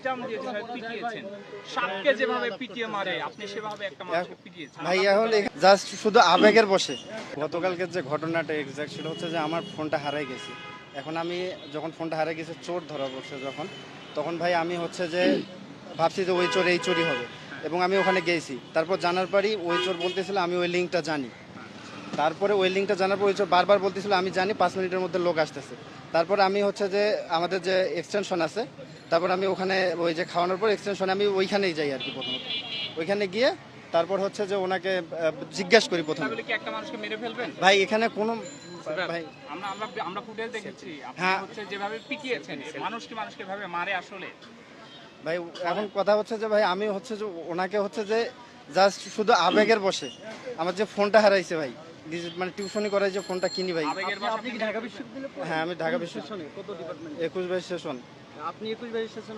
জাম দিয়ে যেভাবে পিটিয়েছেন, সাপকে যেভাবে পিটিয়ে মারে আপনি সেভাবে একটা মানুষকে পিটিয়েছেন। ভাই এখন জাস্ট শুধু আবেগের বসে। গতকালকের যে ঘটনাটা এক্সাক্ট সেটা হচ্ছে যে আমার ফোনটা হারাই গেছে। এখন আমি যখন ফোনটা হারাই গেছে, চোর ধরা পড়ছে যখন, তখন ভাই আমি হচ্ছে যে ভাবছি যে ওই চোর এই চোরই হবে, এবং আমি ওখানে গেছি। তারপর জানার পরই ওই চোর বলতেছিল আমি ওই লিঙ্কটা জানি। তারপরে ওই লিঙ্কটা জানার পর ওই চোর বারবার বলতেছিল আমি জানি 5 মিনিটের মধ্যে লোক আসতেছে। তারপর আমি হচ্ছে যে আমাদের যে এক্সটেনশন আছে, তারপর আমি ওখানে ওই যে খাওয়ানোর পর এক্সটেনশনে আমি ওইখানেই যাই আর কি। প্রথমত ওইখানে গিয়ে তারপর হচ্ছে যে ওনাকে জিজ্ঞেস করি প্রথমে, তাহলে কি একটা মানুষকে মেরে ফেলবেন? ভাই এখানে কোনো ভাই আমরা আমরা আমরা ফুটেজ দেখেছি, আপনি হ্যাঁ। হচ্ছে যেভাবে পিটিয়েছেন, মানুষ কি মানুষকে ভাবে মারে আসলে? ভাই এখন কথা হচ্ছে যে ভাই আমি হচ্ছে যে ওনাকে হচ্ছে যে জাস্ট শুধু আবেগের বসে। আমার যে ফোনটা হারাইছে ভাই, মানে টিউশনি করাই যে ফোনটা কিনি ভাই। আবেগের আপনি কি ঢাকা বিশ্ববিদ্যালয়ে হ্যাঁ আমি ঢাকা বিশ্ববিদ্যালয় কত ডিপার্টমেন্ট? 21 22 সেশন। আপনি 21 22 সেশন